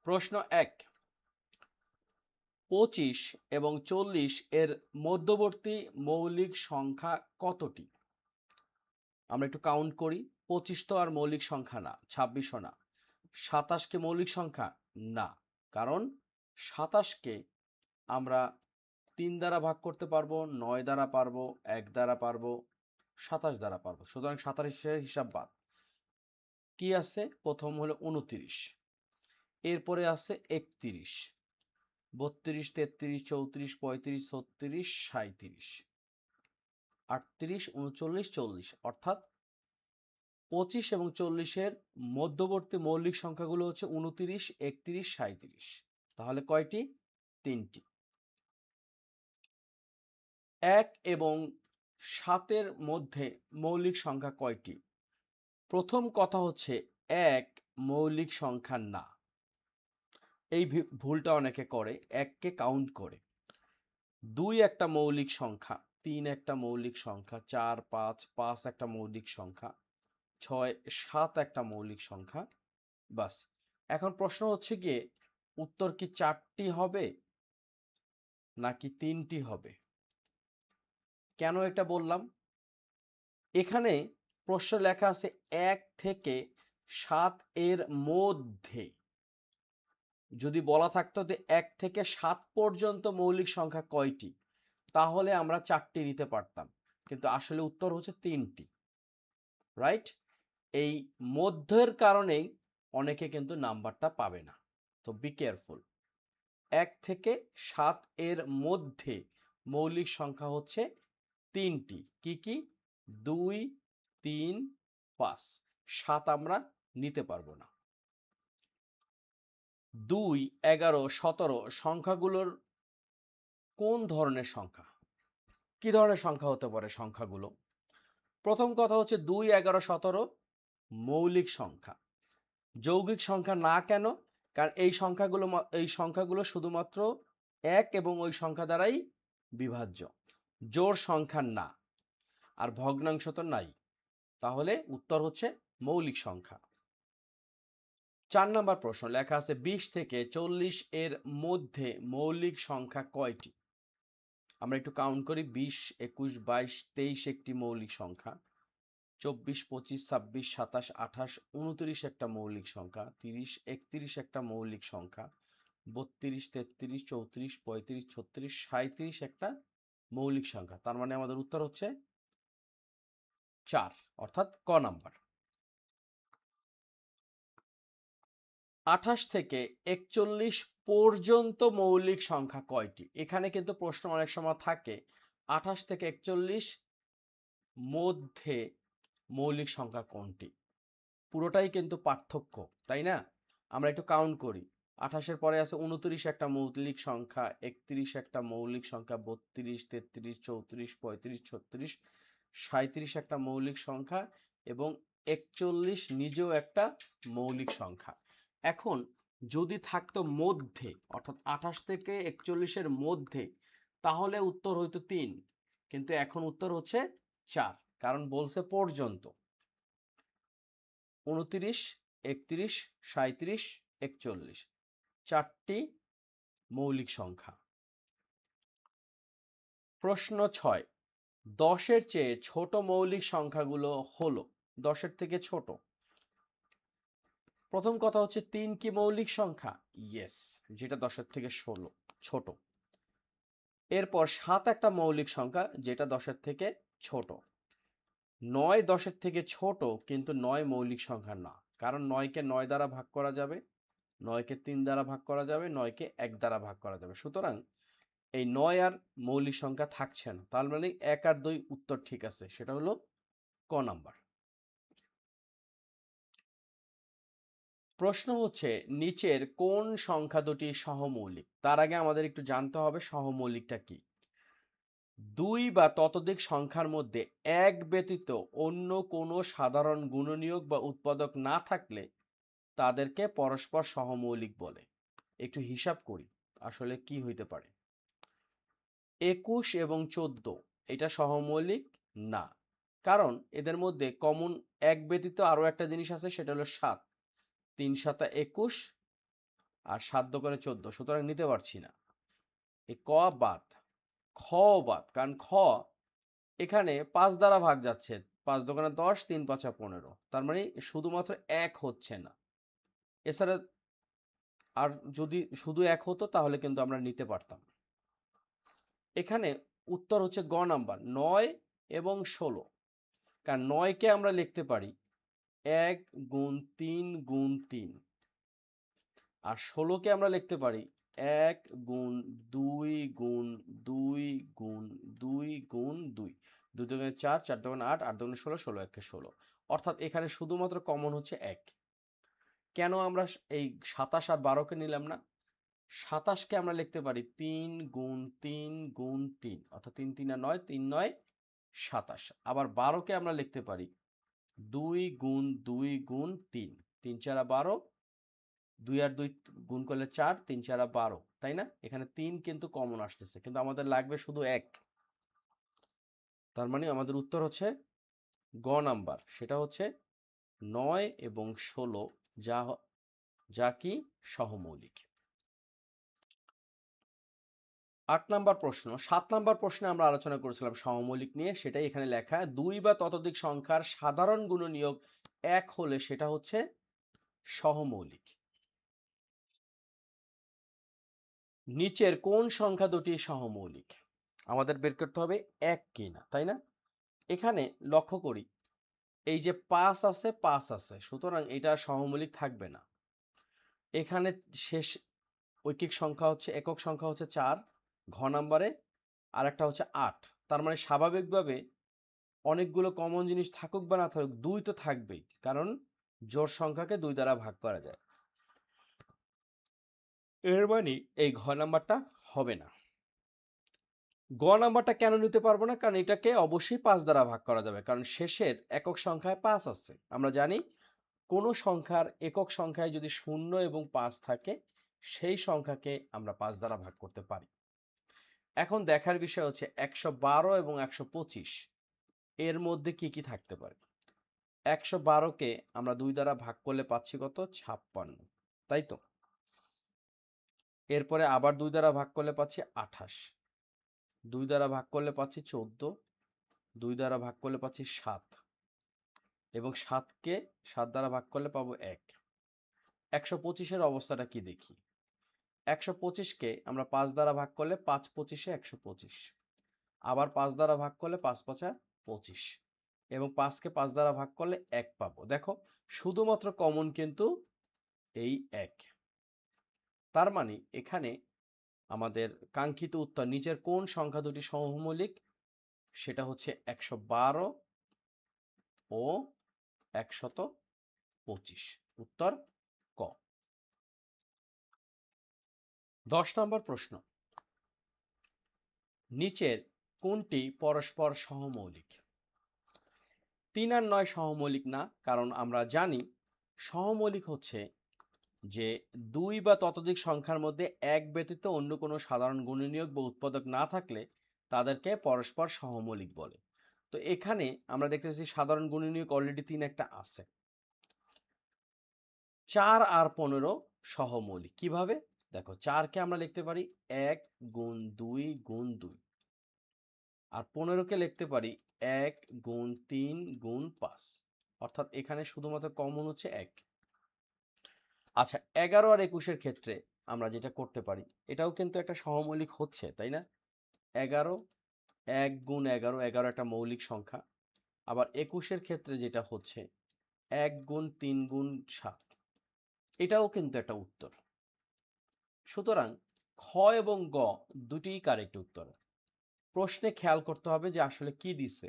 প্রশ্ন ১, ২৫ এবং ৪০ এর মধ্যবর্তী মৌলিক সংখ্যা কতটি? আমরা একটু কাউন্ট করি। ২৫ তো আর মৌলিক সংখ্যা না, ২৬ও না। ২৭ কি মৌলিক সংখ্যা? না, কারণ ২৭ কে আমরা ৩ দ্বারা ভাগ করতে পারবো, ৯ দ্বারা পারবো, ১ দ্বারা পারবো, ২৭ দ্বারা পারবো। সুতরাং ২৭ এর হিসাব বাদ। কি আছে? প্রথম হলো ২৯, এরপরে আছে ৩১, ৩২, ৩৩, ৩৪, ৩৫, ৩৬, ৩৭, ৩৮, ৩৯, ৪০। অর্থাৎ ২৫ এবং ৪০ এর মধ্যবর্তী মৌলিক সংখ্যাগুলো হচ্ছে ২৯, ৩১, ৩৭। তাহলে কয়টি? ৩টি। ১ এবং ৭ এর মধ্যে মৌলিক সংখ্যা কয়টি? প্রথম কথা হচ্ছে ১ মৌলিক সংখ্যা না। এই ভুলটা অনেকে করে, ১ কে কাউন্ট করে। ২ একটা মৌলিক সংখ্যা, ৩ একটা মৌলিক সংখ্যা, ৪, ৫, ৫ একটা মৌলিক সংখ্যা, ৬, ৭ একটা মৌলিক সংখ্যা। বাস। এখন প্রশ্ন হচ্ছে গিয়ে উত্তর কি ৪টি হবে নাকি ৩টি হবে? কেন এটা বললাম? এখানে প্রশ্ন লেখা আছে ১ থেকে ৭ এর মধ্যে। যদি বলা থাকতো যে ১ থেকে ৭ পর্যন্ত মৌলিক সংখ্যা কয়টি, তাহলে আমরা ৪টি নিতে পারতাম। কিন্তু আসলে উত্তর হচ্ছে ৩টি। রাইট? এই মধ্যের কারণেই অনেকে কিন্তু নাম্বারটা পাবে না। তো বি কেয়ারফুল। ১ থেকে ৭ এর মধ্যে মৌলিক সংখ্যা হচ্ছে ৩টি। কি কি? ২, ৩, ৫। ৭ আমরা নিতে পারবো না। ২, ১১, ১৭ সংখ্যাগুলোর কোন ধরনের সংখ্যা? কি ধরনের সংখ্যা হতে পারে সংখ্যাগুলো? প্রথম কথা হচ্ছে ২, ১১, ১৭ মৌলিক সংখ্যা। যৌগিক সংখ্যা না কেন? কারণ এই সংখ্যাগুলো শুধুমাত্র ১ এবং ওই সংখ্যা দ্বারাই বিভাজ্য। জোড় সংখ্যা না। আর ভগ্নাংশ তো নাই। তাহলে উত্তর হচ্ছে মৌলিক সংখ্যা। ৪ নাম্বার প্রশ্ন লেখা আছে ২০ থেকে ৪০ এর মধ্যে মৌলিক সংখ্যা কয়টি? আমরা একটু কাউন্ট করি। ২০, ২১, ২২, ২৩ একটি মৌলিক সংখ্যা। ২৪, ২৫, ২৬, ২৭, ২৮, ২৯ একটা মৌলিক সংখ্যা। ৩০, ৩১ একটা মৌলিক সংখ্যা। ৩২, ৩৩, ৩৪, ৩৫, ৩৬, ৩৭ একটা মৌলিক সংখ্যা। তার মানে আমাদের উত্তর হচ্ছে ৪, অর্থাৎ ক নাম্বার। ২৮ থেকে ৪১ পর্যন্ত মৌলিক সংখ্যা কয়টি? এখানে কিন্তু প্রশ্ন অনেক সময় থাকে ২৮ থেকে ৪১ মধ্যে মৌলিক সংখ্যা কোনটি? পুরোটাই কিন্তু পার্থক্য, তাই না? আমরা একটু কাউন্ট করি। ২৮ এর পরে আছে ২৯ একটা মৌলিক সংখ্যা, ৩১ একটা মৌলিক সংখ্যা, ৩২, ৩৩, ৩৪, ৩৫, ৩৬, ৩৭ একটা মৌলিক সংখ্যা এবং ৪১ নিজেও একটা মৌলিক সংখ্যা। এখন যদি থাকতো মধ্যে, অর্থাৎ ২৮ থেকে ৪১ এর মধ্যে, তাহলে উত্তর হইতো ৩, কিন্তু এখন উত্তর হচ্ছে ৪, কারণ বলছে পর্যন্ত। ২৯, ৩১, ৩৭, ৪১, ৪টি মৌলিক সংখ্যা। প্রশ্ন ৬, ১০ এর চেয়ে ছোট মৌলিক সংখ্যাগুলো হলো ১০ এর থেকে ছোট। প্রথম কথা হচ্ছে ৩ কি মৌলিক সংখ্যা? ইয়েস, যেটা ১০ এর থেকে ছোট। এরপর ৭ একটা মৌলিক সংখ্যা, যেটা ১০ এর থেকে ছোট। ৯ ১০ এর থেকে ছোট, কিন্তু ৯ মৌলিক সংখ্যা না, কারণ ৯ কে ৯ দ্বারা ভাগ করা যাবে, ৯ কে ৩ দ্বারা ভাগ করা যাবে, ৯ কে ১ দ্বারা ভাগ করা যাবে। সুতরাং এই ৯ আর মৌলিক সংখ্যা থাকছে না। তার মানে ১ আর ২ উত্তর ঠিক আছে। সেটা হলো ক নাম্বার। প্রশ্ন হচ্ছে নিচের কোন সংখ্যা দুটি সহমৌলিক? তার আগে আমাদের একটু জানতে হবে সহমৌলিকটা কি। ২ বা ততোধিক সংখ্যার মধ্যে ১ ব্যতীত অন্য কোনো সাধারণ গুণনীয়ক বা উৎপাদক না থাকলে তাদেরকে পরস্পর সহমৌলিক বলে। একটু হিসাব করি আসলে কি হইতে পারে। ২১ এবং ১৪ এটা সহমৌলিক না, কারণ এদের মধ্যে কমন ১ ব্যতীত আরো একটা জিনিস আছে, সেটা হলো ৭। ৩ ৭ ২১, আর 7 দোকানে 14, সুতরাং নিতে পারছি না। এই ক বাদ, খ বাদ, কারণ খ এখানে 5 দ্বারা ভাগ যাচ্ছে, 5 দোকানে 10, 3 5 15, তার মানে শুধুমাত্র 1 হচ্ছে না। এছাড়া আর যদি শুধু 1 হতো তাহলে কিন্তু আমরা নিতে পারতাম। এখানে উত্তর হচ্ছে গ নাম্বার 9 এবং 16, কারণ 9 কে আমরা লিখতে পারি 1 গুণ 3 গুণ 3, আর 16 কে আমরা লিখতে পারি 1 গুণ 2 গুণ 2 গুণ 2 গুণ 2, 2 দোকানে 4, 4 দোকানে 8, 8 দোকানে 16, 16 একে 16, অর্থাৎ এখানে শুধুমাত্র কমন হচ্ছে 1। কেন আমরা এই 27 আর 12 কে নিলাম না? 27 কে আমরা লিখতে পারি 3 গুণ 3 গুণ 3, অর্থাৎ 3 3 9, 3 9 27। আবার 12 কে আমরা লিখতে পারি 2 গুণ 2 গুণ 3, 3 4 12, 2 আর 2 গুণ করলে 4, 3 4 12, তাই না? এখানে 3 কিন্তু কমন আসতেছে, কিন্তু আমাদের লাগবে শুধু 1। তার মানে আমাদের উত্তর হচ্ছে গ নাম্বার, সেটা হচ্ছে 9 এবং 16, যা কি সহমৌলিক। 8 নাম্বার প্রশ্ন। 7 নাম্বার প্রশ্নে আমরা আলোচনা করেছিলাম সহমৌলিক নিয়ে, সেটাই এখানে লেখা। 2 বা ততোধিক সংখ্যার সাধারণ গুণনীয়ক 1 হলে সেটা হচ্ছে সহমৌলিক। নিচের কোন সংখ্যা দুটি সহমৌলিক? আমাদের বের করতে হবে 1 কিনা, তাই না? এখানে লক্ষ্য করি, এই যে 5 আছে, 5 আছে, সুতরাং এটা সহমৌলিক থাকবে না। এখানে শেষ ঐকিক সংখ্যা হচ্ছে, একক সংখ্যা হচ্ছে 4 ঘ নাম্বারে, আর একটা হচ্ছে 8, তার মানে স্বাভাবিকভাবে অনেকগুলো কমন জিনিস থাকুক বা না থাকুক, 2 তো থাকবেই, কারণ জোড় সংখ্যাকে 2 দ্বারা ভাগ করা যায়। এর মানে এই ঘ নাম্বারটা হবে না। গ নাম্বারটা কেন নিতে পারবো না? কারণ এটাকে অবশ্যই 5 দ্বারা ভাগ করা যাবে, কারণ শেষের একক সংখ্যায় 5 আছে। আমরা জানি কোন সংখ্যার একক সংখ্যায় যদি 0 এবং 5 থাকে, সেই সংখ্যাকে আমরা 5 দ্বারা ভাগ করতে পারি। এখন দেখার বিষয় হচ্ছে 112 এবং 125 এর মধ্যে কি কি থাকতে পারে। 112 কে আমরা 2 দ্বারা ভাগ করলে পাচ্ছি কত? 56, তাই তো? এরপরে আবার 2 দ্বারা ভাগ করলে পাচ্ছি 28, 2 দ্বারা ভাগ করলে পাচ্ছি 14, 2 দ্বারা ভাগ করলে পাচ্ছি 7, এবং 7 কে 7 দ্বারা ভাগ করলে পাবো 1। 125 এর অবস্থাটা কি দেখি। 125 কে আমরা 5 দ্বারা ভাগ করলে 5 25 এ 125, আবার 5 দ্বারা ভাগ করলে 5 5 25, এবং 5 কে 5 দ্বারা ভাগ করলে 1 পাবো। দেখো শুধুমাত্র কমন কিন্তু এই 1। তার মানে এখানে আমাদের কাঙ্ক্ষিত উত্তর, নিচের কোন সংখ্যা দুটি সহমৌলিক? সেটা হচ্ছে 112 ও 125, উত্তর ক। 10 নম্বর প্রশ্ন, নিচের কোনটি পরস্পর সহমৌলিক? 3 আর 9 সহমৌলিক না, কারণ আমরা জানি সহমৌলিক হচ্ছে যে 2 বা ততোধিক সংখ্যার মধ্যে 1 ব্যতীত অন্য কোনো সাধারণ গুণনীয়ক বা উৎপাদক না থাকলে তাদেরকে পরস্পর সহমৌলিক বলে। তো এখানে আমরা দেখতে পাচ্ছি সাধারণ গুণনীয়ক অলরেডি 3 একটা আছে। 4 আর 15 সহমৌলিক। কিভাবে? দেখো 4 কে আমরা লিখতে পারি 1 গুণ 2 গুণ 2, আর 15 কে লিখতে পারি 1 গুণ 3 গুণ 5, অর্থাৎ এখানে শুধুমাত্র কমন হচ্ছে 1। আচ্ছা 11 আর 21 এর ক্ষেত্রে আমরা যেটা করতে পারি, এটাও কিন্তু একটা সহমৌলিক হচ্ছে, তাই না? 11, 1 গুণ 11, 11 একটা মৌলিক সংখ্যা। আবার 21 এর ক্ষেত্রে যেটা হচ্ছে 1 গুণ 3 গুণ 7, এটাও কিন্তু একটা উত্তর। সুতরাং খ এবং গ দুটিই কারেক্ট উত্তর। প্রশ্নে খেয়াল করতে হবে যে আসলে কি দিছে।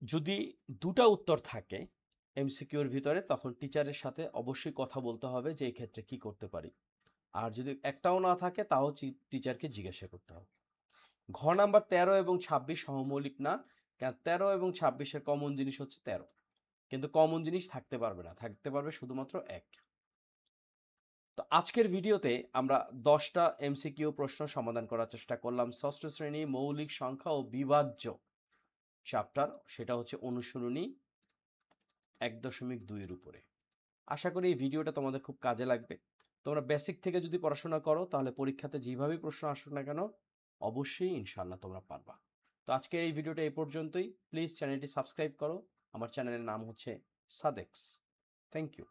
যদি দুটা উত্তর থাকে এমসিকিউর ভিতরে, তখন টিচারের সাথে অবশ্যই কথা বলতে হবে যে এই ক্ষেত্রে কি করতে পারি। আর যদি একটাও না থাকে তাও টিচারকে জিজ্ঞাসা করতে হবে। ঘ নাম্বার 13 এবং 26 সহমৌলিক না, কারণ 13 এবং 26-এর কমন জিনিস হচ্ছে 13, কিন্তু কমন জিনিস থাকতে পারবে না, থাকতে পারবে শুধুমাত্র 1। তো আজকের ভিডিওতে আমরা 10টা এমসিকিউ প্রশ্ন সমাধান করার চেষ্টা করলাম ষষ্ঠ শ্রেণী মৌলিক সংখ্যা ও বিভাজ্য চ্যাপ্টার, সেটা হচ্ছে অনুশীলনী 1.2 এর উপরে। আশা করি এই ভিডিওটা তোমাদের খুব কাজে লাগবে। তোমরা বেসিক থেকে যদি পড়াশোনা করো তাহলে পরীক্ষাতে যেভাবেই প্রশ্ন আসুক না কেন অবশ্যই ইনশাআল্লাহ তোমরা পারবা। তো আজকের এই ভিডিওটা এই পর্যন্তই। প্লিজ চ্যানেলটি সাবস্ক্রাইব করো। আমার চ্যানেলের নাম হচ্ছে সাদেক্স। Thank you.